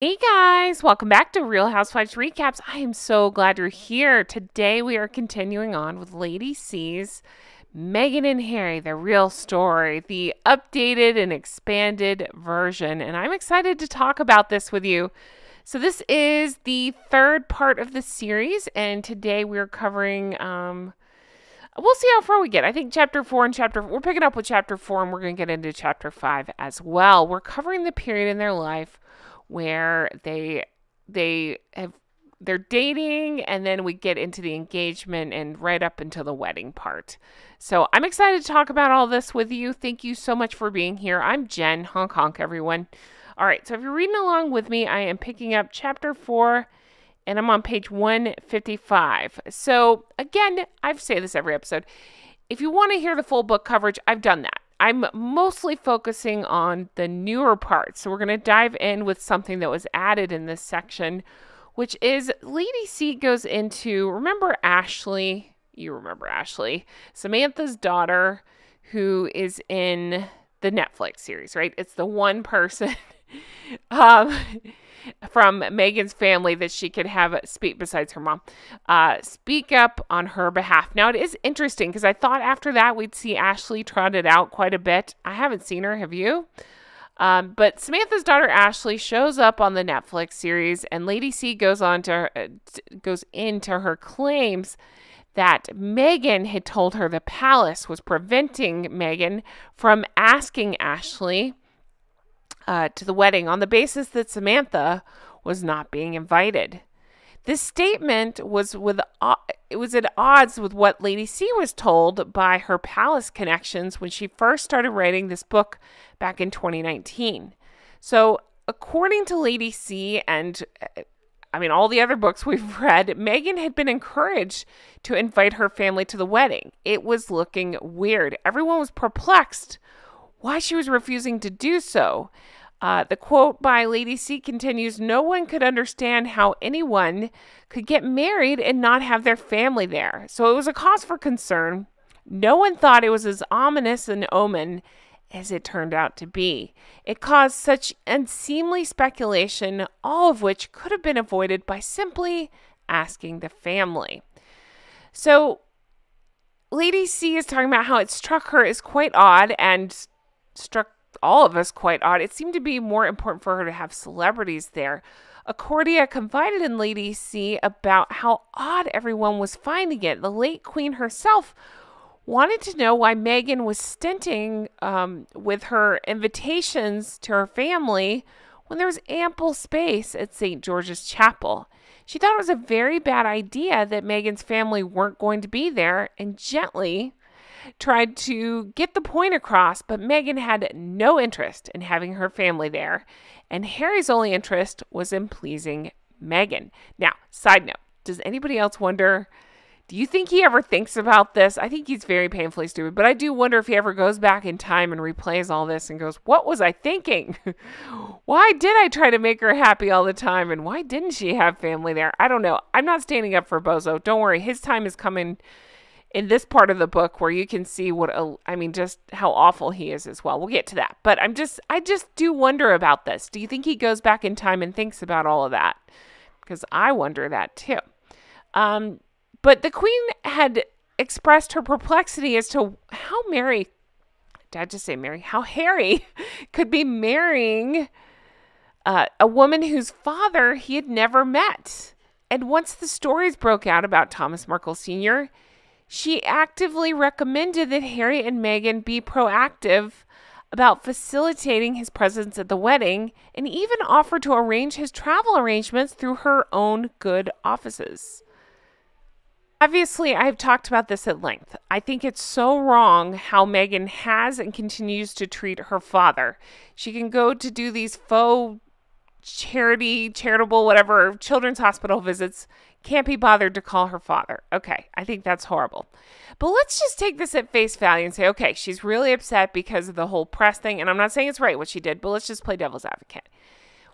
Hey guys, welcome back to Real Housewives Recaps. I am so glad you're here. Today we are continuing on with Lady C's Meghan and Harry, the real story, the updated and expanded version. And I'm excited to talk about this with you. So this is the third part of the series, and today we're covering we'll see how far we get. I think chapter 4 and we're picking up with chapter 4 and we're going to get into chapter 5 as well. We're covering the period in their life where they're dating, and then we get into the engagement and right up until the wedding part. So I'm excited to talk about all this with you. Thank you so much for being here. I'm Jen. Honk honk, everyone. All right, so if you're reading along with me, I am picking up chapter 4, and I'm on page 155. So again, I say this every episode. If you want to hear the full book coverage, I've done that. I'm mostly focusing on the newer parts. So we're going to dive in with something that was added in this section, which is Lady C goes into, remember Ashley? You remember Ashley, Samantha's daughter, who is in the Netflix series, right? It's the one person from Meghan's family that she could have speak, besides her mom, speak up on her behalf. Now, it is interesting because I thought after that we'd see Ashley trotted out quite a bit. I haven't seen her. Have you? But Samantha's daughter Ashley shows up on the Netflix series, and Lady C goes into her claims that Meghan had told her the palace was preventing Meghan from asking Ashley to the wedding on the basis that Samantha was not being invited. This statement was at odds with what Lady C was told by her palace connections when she first started writing this book back in 2019. So, according to Lady C and all the other books we've read, Meghan had been encouraged to invite her family to the wedding. It was looking weird. Everyone was perplexed why she was refusing to do so. The quote by Lady C continues, "No one could understand how anyone could get married and not have their family there. So it was a cause for concern. No one thought it was as ominous an omen as it turned out to be. It caused such unseemly speculation, all of which could have been avoided by simply asking the family." So Lady C is talking about how it struck her as quite odd and struck all of us quite odd. It seemed to be more important for her to have celebrities there. A courtier confided in Lady C about how odd everyone was finding it. The late Queen herself wanted to know why Meghan was stinting with her invitations to her family when there was ample space at St. George's Chapel. She thought it was a very bad idea that Meghan's family weren't going to be there, and gently tried to get the point across, but Meghan had no interest in having her family there, and Harry's only interest was in pleasing Meghan. Now, side note, does anybody else wonder, do you think he ever thinks about this? I think he's very painfully stupid, but I do wonder if he ever goes back in time and replays all this and goes, what was I thinking? Why did I try to make her happy all the time, and why didn't she have family there? I don't know. I'm not standing up for Bozo. Don't worry. His time is coming in this part of the book where you can see just how awful he is as well. We'll get to that. But I just do wonder about this. Do you think he goes back in time and thinks about all of that? Because I wonder that too. But the Queen had expressed her perplexity as to how how Harry could be marrying a woman whose father he had never met. And once the stories broke out about Thomas Markle Sr., she actively recommended that Harry and Meghan be proactive about facilitating his presence at the wedding, and even offered to arrange his travel arrangements through her own good offices. Obviously, I've talked about this at length. I think it's so wrong how Meghan has and continues to treat her father. She can go to do these faux charitable, whatever, children's hospital visits, can't be bothered to call her father. Okay, I think that's horrible. But let's just take this at face value and say, okay, she's really upset because of the whole press thing, and I'm not saying it's right what she did, but let's just play devil's advocate.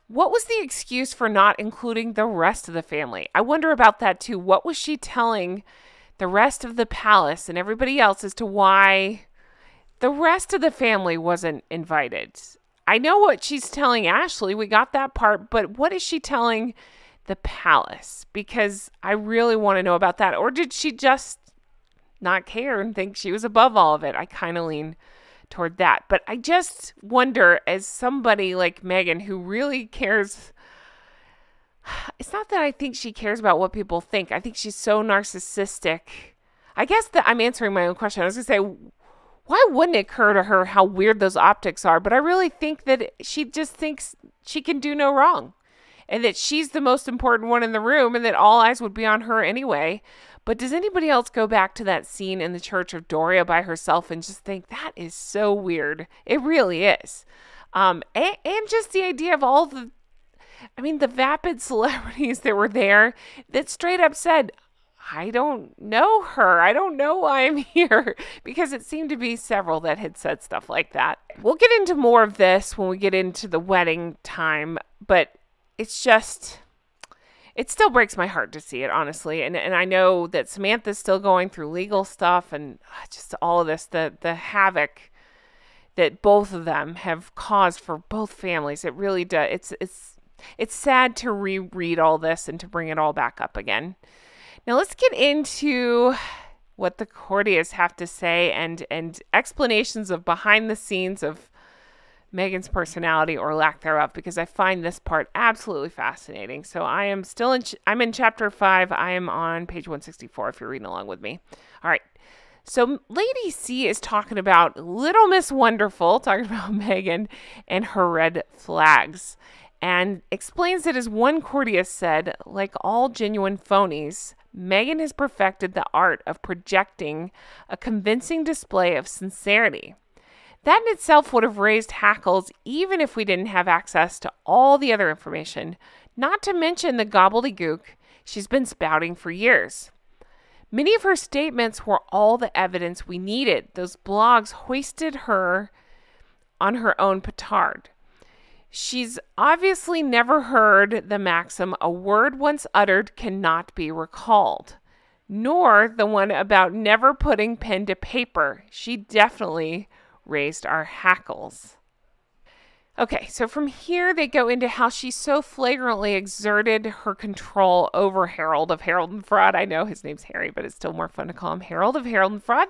What was the excuse for not including the rest of the family? I wonder about that too. What was she telling the rest of the palace and everybody else as to why the rest of the family wasn't invited? I know what she's telling Ashley. We got that part. But what is she telling the palace? Because I really want to know about that. Or did she just not care and think she was above all of it? I kind of lean toward that. But I just wonder, as somebody like Meghan who really cares, it's not that I think she cares about what people think. I think she's so narcissistic. I guess that I'm answering my own question. I was going to say, why wouldn't it occur to her how weird those optics are? But I really think that she just thinks she can do no wrong and that she's the most important one in the room and that all eyes would be on her anyway. But does anybody else go back to that scene in the Church of Doria by herself and just think that is so weird? It really is. And just the idea of all the vapid celebrities that were there that straight up said, I don't know her. I don't know why I'm here, because it seemed to be several that had said stuff like that. We'll get into more of this when we get into the wedding time, but it's just, it still breaks my heart to see it, honestly. And I know that Samantha's still going through legal stuff and just all of this, the havoc that both of them have caused for both families. It really does. It's sad to reread all this and to bring it all back up again. Now let's get into what the courtiers have to say and explanations of behind the scenes of Meghan's personality or lack thereof, because I find this part absolutely fascinating. So I am still I'm in chapter 5. I am on page 164 if you're reading along with me. All right. So Lady C is talking about Little Miss Wonderful, talking about Meghan and her red flags, and explains that, as one courtier said, like all genuine phonies, Meghan has perfected the art of projecting a convincing display of sincerity. That in itself would have raised hackles even if we didn't have access to all the other information, not to mention the gobbledygook she's been spouting for years. Many of her statements were all the evidence we needed. Those blogs hoisted her on her own petard. She's obviously never heard the maxim, a word once uttered cannot be recalled, nor the one about never putting pen to paper. She definitely raised our hackles. Okay, so from here they go into how she so flagrantly exerted her control over Harold of Harold and Fraud. I know his name's Harry, but it's still more fun to call him Harold of Harold and Fraud.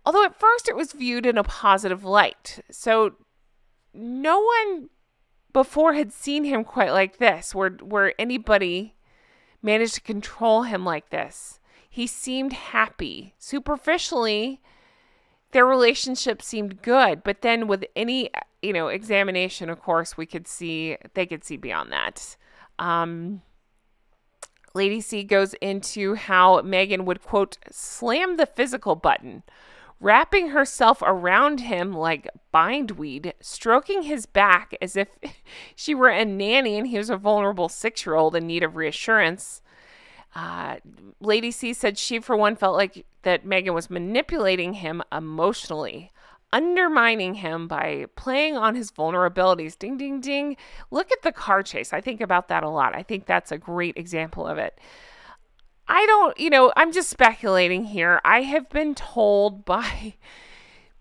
Although at first it was viewed in a positive light. So no one before had seen him quite like this, where anybody managed to control him like this. He seemed happy. Superficially, their relationship seemed good, but then with any, examination, of course, they could see beyond that. Lady C goes into how Meghan would, quote, slam the physical button, wrapping herself around him like bindweed, stroking his back as if she were a nanny and he was a vulnerable 6-year-old in need of reassurance. Lady C said she, for one, felt like that Meghan was manipulating him emotionally, undermining him by playing on his vulnerabilities. Ding, ding, ding. Look at the car chase. I think about that a lot. I think that's a great example of it. I'm just speculating here. I have been told by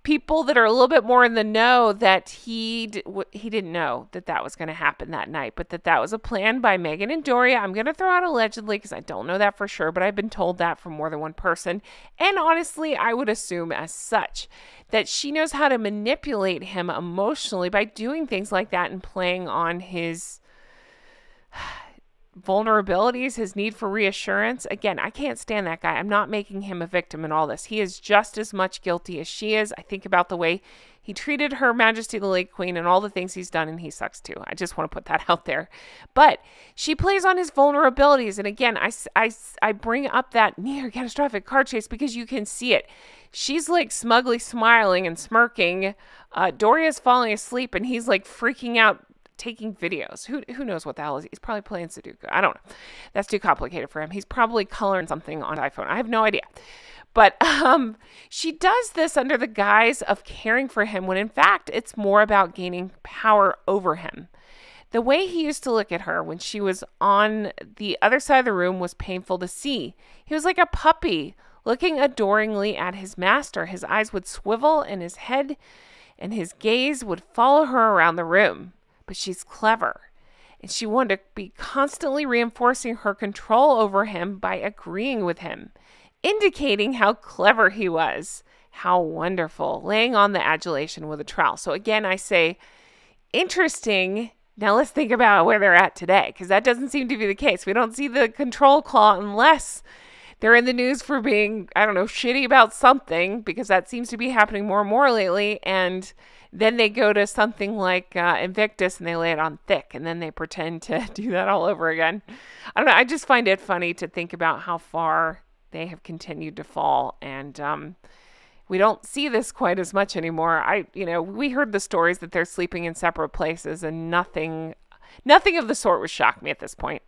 people that are a little bit more in the know that he didn't know that was going to happen that night, but that was a plan by Meghan and Doria. I'm going to throw out allegedly because I don't know that for sure, but I've been told that from more than one person. And honestly, I would assume as such that she knows how to manipulate him emotionally by doing things like that and playing on his vulnerabilities, his need for reassurance. Again, I can't stand that guy. I'm not making him a victim in all this. He is just as much guilty as she is. I think about the way he treated Her Majesty the late Queen and all the things he's done, and he sucks too. I just want to put that out there. But she plays on his vulnerabilities. And again, I bring up that near catastrophic car chase because you can see it. She's like smugly smiling and smirking. Doria's falling asleep and he's like freaking out, taking videos. Who knows what the hell is he's probably playing Sudoku. I don't know. That's too complicated for him. He's probably coloring something on iPhone. I have no idea. But she does this under the guise of caring for him when in fact it's more about gaining power over him. The way he used to look at her when she was on the other side of the room was painful to see. He was like a puppy looking adoringly at his master. His eyes would swivel in his head and his gaze would follow her around the room. But she's clever, and she wanted to be constantly reinforcing her control over him by agreeing with him, indicating how clever he was, how wonderful, laying on the adulation with a trowel. So again, I say, interesting. Now let's think about where they're at today, because that doesn't seem to be the case. We don't see the control claw unless they're in the news for being, I don't know, shitty about something, because that seems to be happening more and more lately. And then they go to something like Invictus and they lay it on thick, and then they pretend to do that all over again. I don't know. I just find it funny to think about how far they have continued to fall. And we don't see this quite as much anymore. We heard the stories that they're sleeping in separate places, and nothing of the sort would shock me at this point.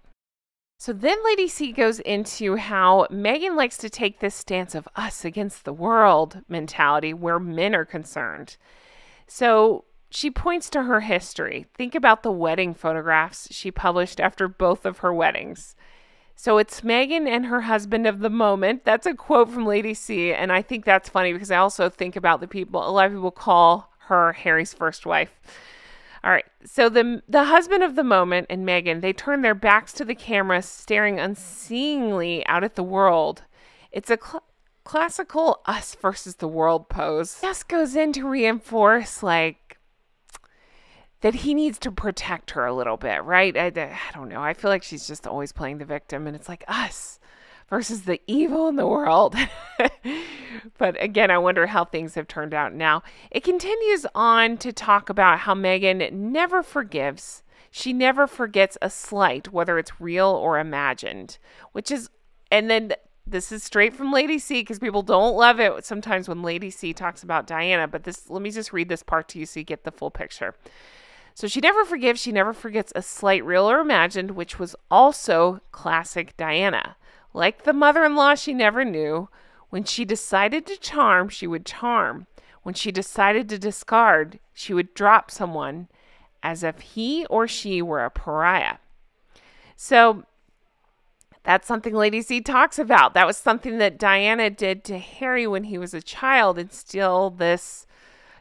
So then Lady C goes into how Meghan likes to take this stance of us against the world mentality where men are concerned. So she points to her history. Think about the wedding photographs she published after both of her weddings. So it's Meghan and her husband of the moment. That's a quote from Lady C, and I think that's funny because I also think about a lot of people call her Harry's first wife. All right, so the husband of the moment and Meghan, they turn their backs to the camera, staring unseeingly out at the world. It's a classical us versus the world pose. Just goes in to reinforce, that he needs to protect her a little bit, right? I don't know. I feel like she's just always playing the victim, and it's like us versus the evil in the world. But again, I wonder how things have turned out now. It continues on to talk about how Meghan never forgives. She never forgets a slight, whether it's real or imagined, and then this is straight from Lady C, because people don't love it sometimes when Lady C talks about Diana, but let me just read this part to you so you get the full picture. So she never forgives, she never forgets a slight, real or imagined, which was also classic Diana. Like the mother-in-law she never knew, when she decided to charm, she would charm. When she decided to discard, she would drop someone as if he or she were a pariah. So that's something Lady C talks about. That was something that Diana did to Harry when he was a child, instill this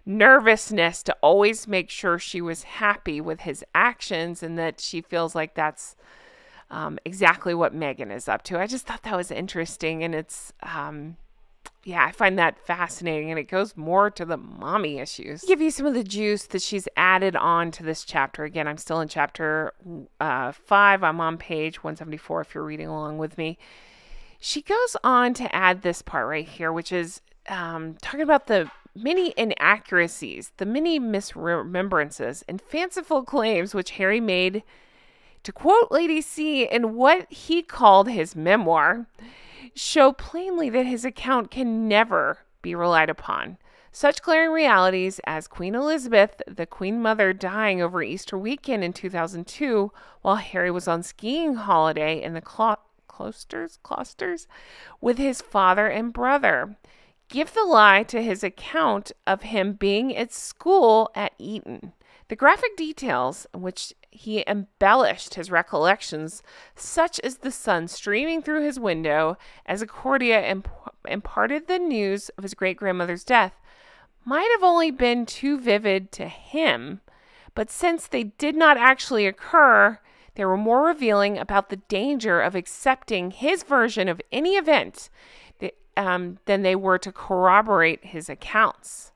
nervousness to always make sure she was happy with his actions, and that she feels like that's exactly what Meghan is up to. I just thought that was interesting, and it's I find that fascinating, and it goes more to the mommy issues. I'll give you some of the juice that she's added on to this chapter. Again, I'm still in chapter 5. I'm on page 174 if you're reading along with me. She goes on to add this part right here, which is talking about the many inaccuracies, the many misremembrances, and fanciful claims which Harry made, to quote Lady C, in what he called his memoir, show plainly that his account can never be relied upon. Such glaring realities as Queen Elizabeth, the Queen Mother, dying over Easter weekend in 2002 while Harry was on skiing holiday in the cloisters with his father and brother, give the lie to his account of him being at school at Eton. The graphic details in which he embellished his recollections, such as the sun streaming through his window as a courtier imparted the news of his great-grandmother's death, might have only been too vivid to him, but since they did not actually occur, they were more revealing about the danger of accepting his version of any event than they were to corroborate his accounts.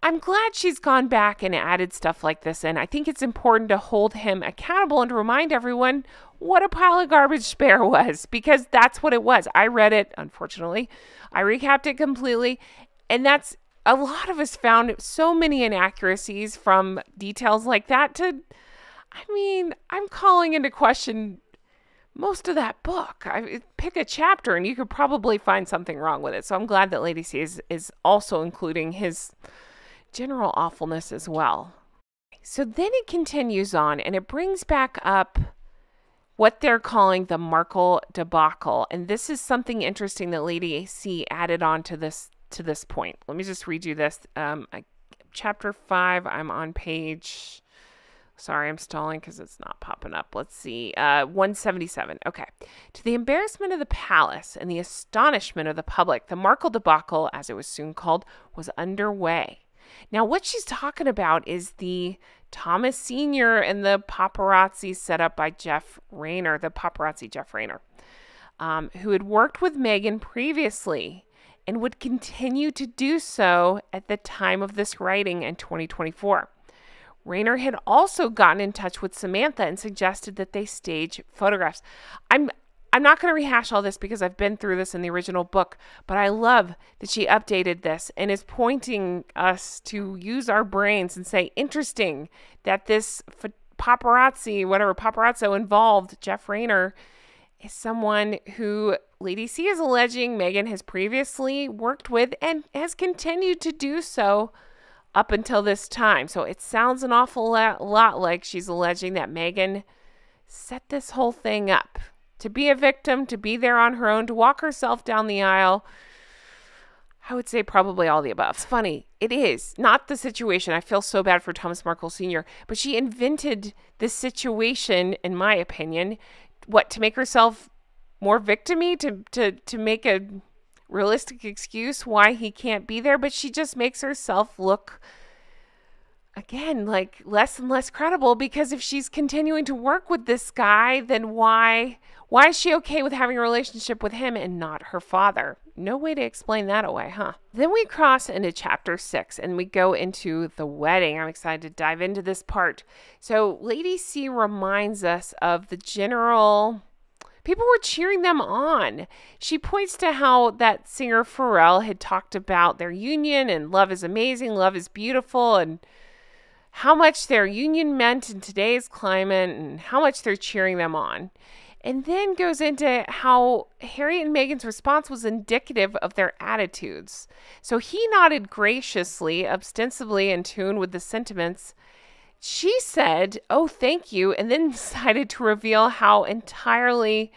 I'm glad she's gone back and added stuff like this in. I think it's important to hold him accountable and to remind everyone what a pile of garbage Bear was, because that's what it was. I read it, unfortunately. I recapped it completely, and that's a lot of us found so many inaccuracies from details like that I'm calling into question most of that book. I pick a chapter and you could probably find something wrong with it. So I'm glad that Lady C is also including his general awfulness as well. So then it continues on and it brings back up what they're calling the Markle debacle. And this is something interesting that Lady C added on to this point. Let me just read you this. Chapter 5, I'm on page... Sorry, I'm stalling because it's not popping up. Let's see. 177. Okay. To the embarrassment of the palace and the astonishment of the public, the Markle debacle, as it was soon called, was underway. Now, what she's talking about is the Thomas Sr. and the paparazzi set up by Jeff Rayner, the paparazzi Jeff Rayner, who had worked with Meghan previously and would continue to do so at the time of this writing in 2024. Rayner had also gotten in touch with Samantha and suggested that they stage photographs. I'm not going to rehash all this because I've been through this in the original book, but I love that she updated this and is pointing us to use our brains and say, interesting that this paparazzo involved, Jeff Rayner, is someone who Lady C is alleging Meghan has previously worked with and has continued to do so up until this time. So it sounds an awful lot like she's alleging that Meghan set this whole thing up to be a victim, to be there on her own, to walk herself down the aisle. I would say probably all the above. It's funny. It is not the situation. I feel so bad for Thomas Markle Sr., but she invented this situation, in my opinion, to make herself more victim-y, to make a realistic excuse why he can't be there, but she just makes herself look, again, like less and less credible, because if she's continuing to work with this guy, then why is she okay with having a relationship with him and not her father? No way to explain that away, huh? Then we cross into chapter 6 and we go into the wedding. I'm excited to dive into this part. So Lady C reminds us of the general... People were cheering them on. She points to how that singer Pharrell had talked about their union and love is amazing, love is beautiful, and how much their union meant in today's climate and how much they're cheering them on. And then goes into how Harry and Meghan's response was indicative of their attitudes. So he nodded graciously, ostensibly in tune with the sentiments. She said, "Oh, thank you," and then decided to reveal how entirely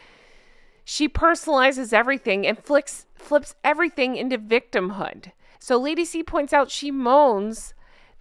she personalizes everything and flips everything into victimhood. So Lady C points out she moans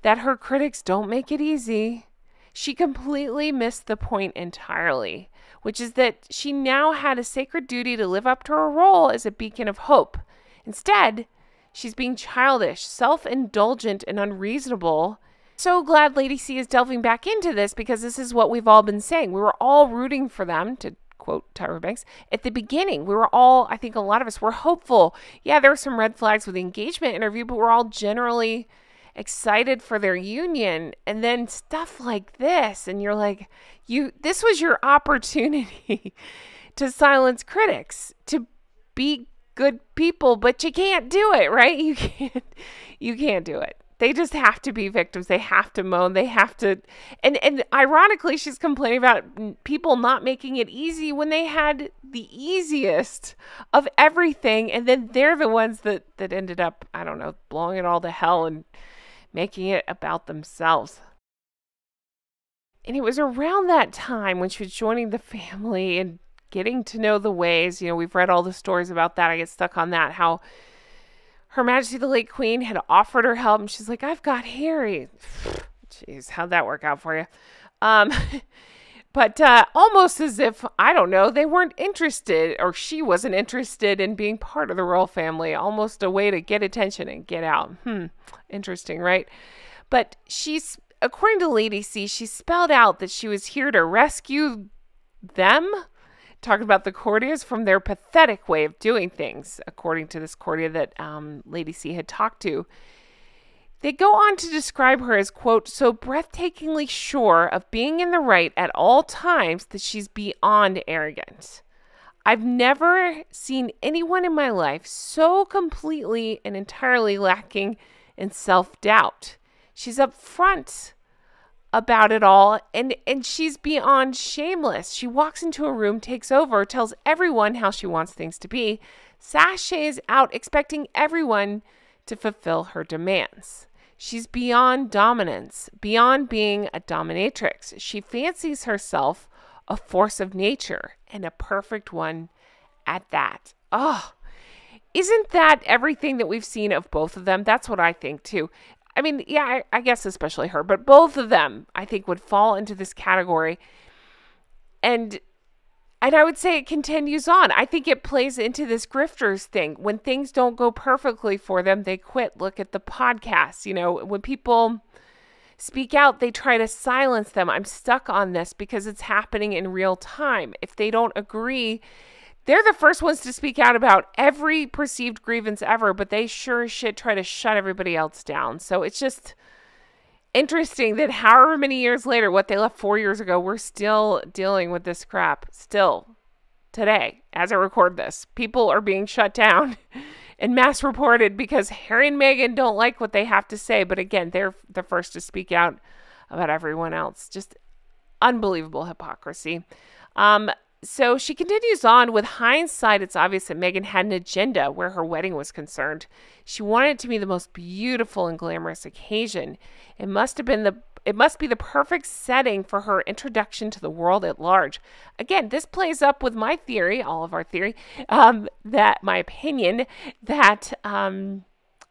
that her critics don't make it easy. She completely missed the point entirely, which is that she now had a sacred duty to live up to her role as a beacon of hope. Instead, she's being childish, self-indulgent, and unreasonable. So glad Lady C is delving back into this, because this is what we've all been saying. We were all rooting for them, to quote Tyra Banks, at the beginning. We were all, I think a lot of us were hopeful. Yeah, there were some red flags with the engagement interview, but we're all generally excited for their union. And then stuff like this, and you're like, this was your opportunity to silence critics, to be good people, but you can't do it, right? You can't do it. They just have to be victims. They have to moan. They have to, and ironically, she's complaining about people not making it easy when they had the easiest of everything, and then they're the ones that ended up, I don't know, blowing it all to hell and making it about themselves. And it was around that time when she was joining the family and getting to know the ways. You know, we've read all the stories about that. I get stuck on that, how Her Majesty the late Queen had offered her help, and she's like, "I've got Harry." Jeez, how'd that work out for you? But almost as if, I don't know, they weren't interested, or she wasn't interested in being part of the royal family. Almost a way to get attention and get out. Interesting, right? But according to Lady C, she spelled out that she was here to rescue them, talking about the courtiers, from their pathetic way of doing things, according to this courtier that Lady C had talked to. They go on to describe her as, quote, "so breathtakingly sure of being in the right at all times that she's beyond arrogant. I've never seen anyone in my life so completely and entirely lacking in self-doubt. She's upfront about it all, and she's beyond shameless. She walks into a room, takes over, tells everyone how she wants things to be, sashays out expecting everyone to fulfill her demands. She's beyond dominance, beyond being a dominatrix. She fancies herself a force of nature, and a perfect one at that." Oh, isn't that everything that we've seen of both of them? That's what I think too. I mean, yeah, I guess especially her, but both of them, I think, would fall into this category. And And I would say it continues on. I think it plays into this grifters thing. When things don't go perfectly for them, they quit. Look at the podcast. You know, when people speak out, they try to silence them. I'm stuck on this because it's happening in real time. If they don't agree, they're the first ones to speak out about every perceived grievance ever, but they sure as shit try to shut everybody else down. So it's just interesting that however many years later, what they left 4 years ago, we're still dealing with this crap. Still, today, as I record this, people are being shut down and mass reported because Harry and Meghan don't like what they have to say. But again, they're the first to speak out about everyone else. Just unbelievable hypocrisy. So she continues on. With hindsight, it's obvious that Meghan had an agenda where her wedding was concerned. She wanted it to be the most beautiful and glamorous occasion. It must be the perfect setting for her introduction to the world at large. Again, this plays up with my theory, all of our theory, that my opinion that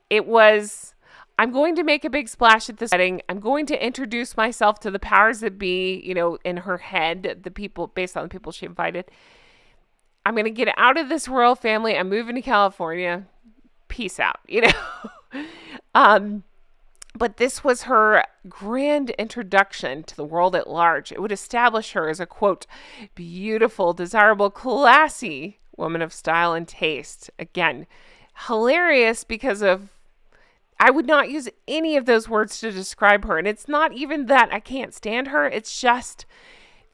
it was, I'm going to make a big splash at this wedding. I'm going to introduce myself to the powers that be, you know, in her head, the people, based on the people she invited. I'm going to get out of this royal family. I'm moving to California. Peace out, you know. But this was her grand introduction to the world at large. It would establish her as a, quote, beautiful, desirable, classy woman of style and taste. Again, hilarious because of, I would not use any of those words to describe her. And it's not even that I can't stand her. It's just,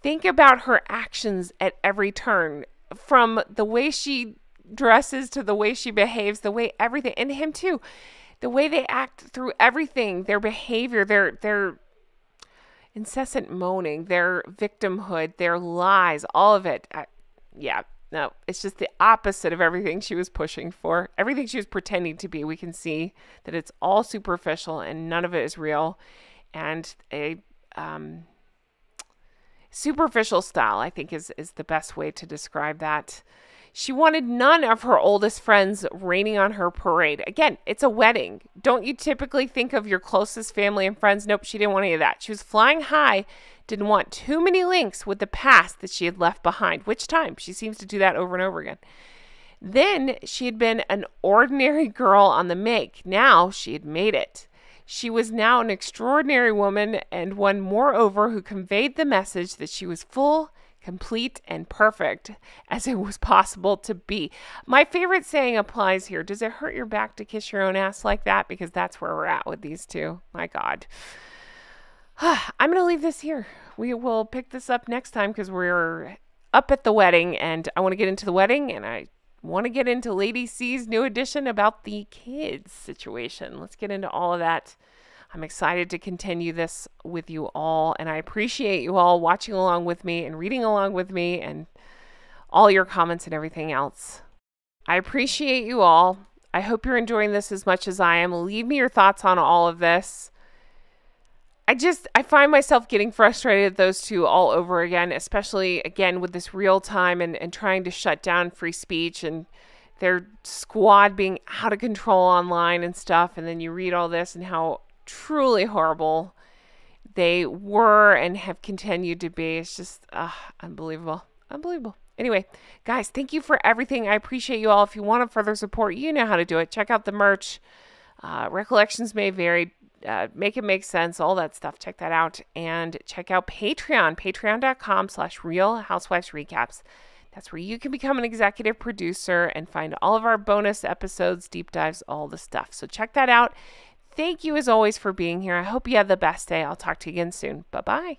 think about her actions at every turn. From the way she dresses to the way she behaves, the way everything, and him too. The way they act through everything, their behavior, their incessant moaning, their victimhood, their lies, all of it. No, it's just the opposite of everything she was pushing for. Everything she was pretending to be. We can see that it's all superficial and none of it is real. And a superficial style, I think, is the best way to describe that. She wanted none of her oldest friends raining on her parade. Again, it's a wedding. Don't you typically think of your closest family and friends? Nope, she didn't want any of that. She was flying high, didn't want too many links with the past that she had left behind. Which time? She seems to do that over and over again. Then she had been an ordinary girl on the make. Now she had made it. She was now an extraordinary woman, and one moreover who conveyed the message that she was full, complete, and perfect as it was possible to be. My favorite saying applies here. Does it hurt your back to kiss your own ass like that? Because that's where we're at with these two. My God. I'm going to leave this here. We will pick this up next time because we're up at the wedding, and I want to get into the wedding, and I want to get into Lady C's new edition about the kids situation. Let's get into all of that. I'm excited to continue this with you all, and I appreciate you all watching along with me and reading along with me and all your comments and everything else. I appreciate you all. I hope you're enjoying this as much as I am. Leave me your thoughts on all of this. I find myself getting frustrated at those two all over again, especially, again, with this real time and trying to shut down free speech and their squad being out of control online and stuff. And then you read all this and how truly horrible they were and have continued to be. It's just unbelievable. Unbelievable. Anyway, guys, thank you for everything. I appreciate you all. If you want further support, you know how to do it. Check out the merch. Recollections may vary. Make it make sense. All that stuff. Check that out. And check out Patreon. Patreon.com/Real Housewives Recaps. That's where you can become an executive producer and find all of our bonus episodes, deep dives, all the stuff. So check that out. Thank you as always for being here. I hope you have the best day. I'll talk to you again soon. Bye-bye.